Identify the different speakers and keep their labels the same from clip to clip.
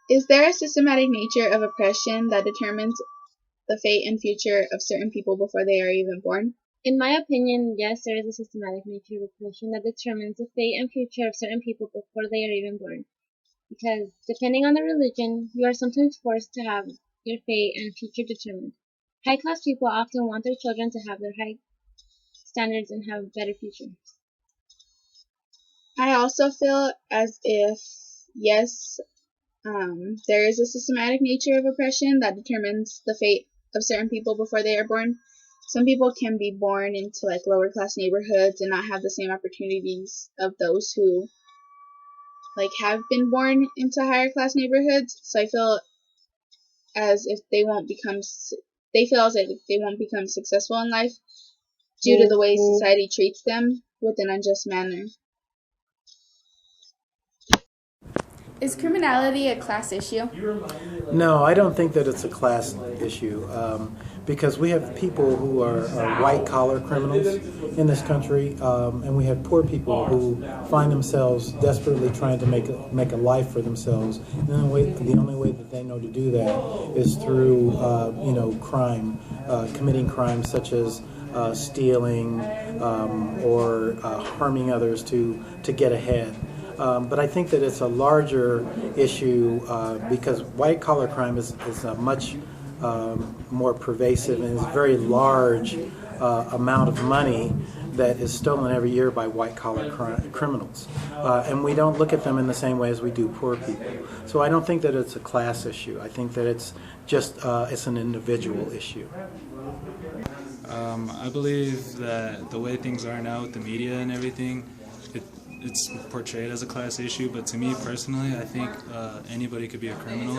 Speaker 1: Is there a systematic nature of oppression that determines the fate and future of certain people before they are even born?
Speaker 2: In my opinion, yes, there is a systematic nature of oppression that determines the fate and future of certain people before they are even born. Because depending on the religion, you are sometimes forced to have your fate and future determined. High class people often want their children to have their high standards and have a better future.
Speaker 1: I also feel as if, yes, there is a systematic nature of oppression that determines the fate of certain people before they are born. Some people can be born into like lower class neighborhoods and not have the same opportunities of those who like have been born into higher class neighborhoods. So I feel as if they feel as if they won't become successful in life due to the way society treats them with an unjust manner.
Speaker 3: Is criminality a class issue?
Speaker 4: No, I don't think that it's a class issue because we have people who are white-collar criminals in this country, and we have poor people who find themselves desperately trying to make a life for themselves. And the only way that they know to do that is through, crime, committing crimes such as stealing or harming others to get ahead. But I think that it's a larger issue because white-collar crime is a much more pervasive and is a very large amount of money that is stolen every year by white-collar criminals. And we don't look at them in the same way as we do poor people. So I don't think that it's a class issue. I think that it's just it's an individual issue.
Speaker 5: I believe that the way things are now with the media and everything, it's portrayed as a class issue, but to me personally, I think anybody could be a criminal,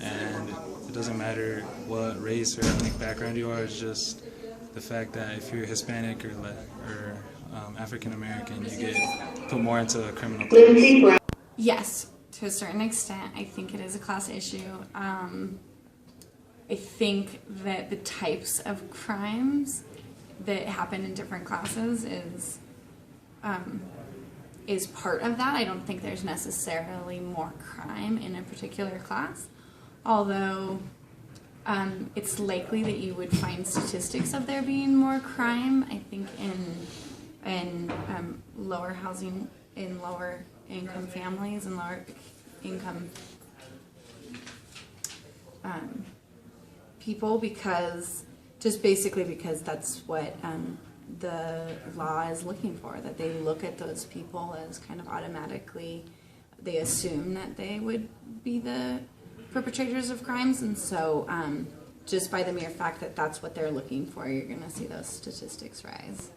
Speaker 5: and it doesn't matter what race or ethnic background you are. It's just the fact that if you're Hispanic or African American, you get put more into a criminal class.
Speaker 3: Yes, to a certain extent, I think it is a class issue. I think that the types of crimes that happen in different classes is part of that. I don't think there's necessarily more crime in a particular class, although it's likely that you would find statistics of there being more crime. I think in lower housing, in lower income families and lower income people, because that's what the law is looking for, that they look at those people as kind of automatically, they assume that they would be the perpetrators of crimes, and so just by the mere fact that that's what they're looking for, you're going to see those statistics rise.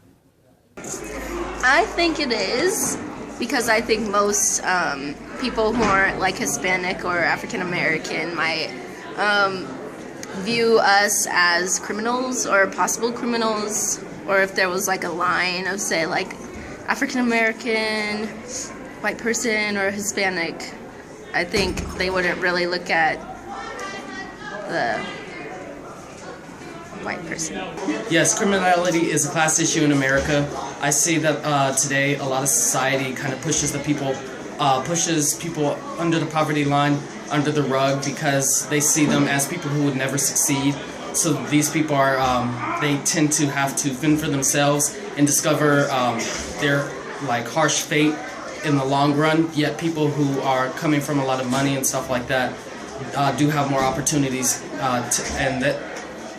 Speaker 6: I think it is, because I think most people who are like Hispanic or African American might view us as criminals or possible criminals, or if there was like a line of, say, like African American, white person, or Hispanic, I think they wouldn't really look at the white person.
Speaker 7: Yes, criminality is a class issue in America. I see that today a lot of society kind of pushes people under the poverty line, under the rug, because they see them as people who would never succeed. So these people they tend to have to fend for themselves and discover their harsh fate in the long run. Yet people who are coming from a lot of money and stuff like that do have more opportunities, and that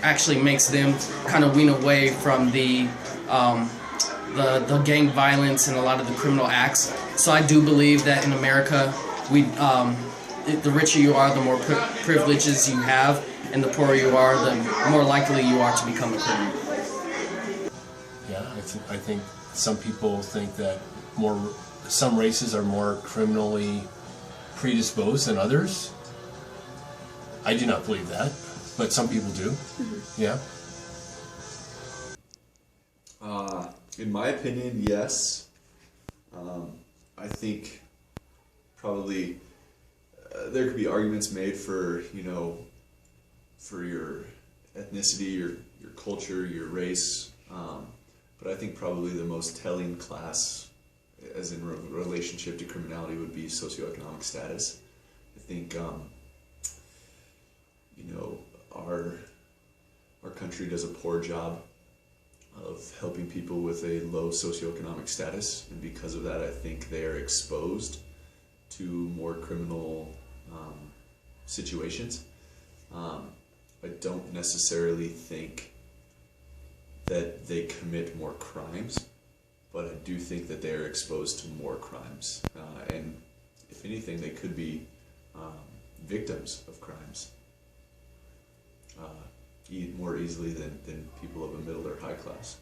Speaker 7: actually makes them kind of wean away from the gang violence and a lot of the criminal acts. So I do believe that in America, the richer you are, the more privileges you have, and the poorer you are, the more likely you are to become a criminal.
Speaker 8: Yeah, I think some people think that some races are more criminally predisposed than others. I do not believe that, but some people do. Mm-hmm. Yeah.
Speaker 9: In my opinion, yes. I think probably there could be arguments made for your ethnicity, your culture, your race, but I think probably the most telling class, as in relationship to criminality, would be socioeconomic status. I think you know, our country does a poor job of helping people with a low socioeconomic status, and because of that, I think they are exposed to more criminal situations. I don't necessarily think that they commit more crimes, but I do think that they are exposed to more crimes, and if anything, they could be victims of crimes more easily than people of a middle or high class.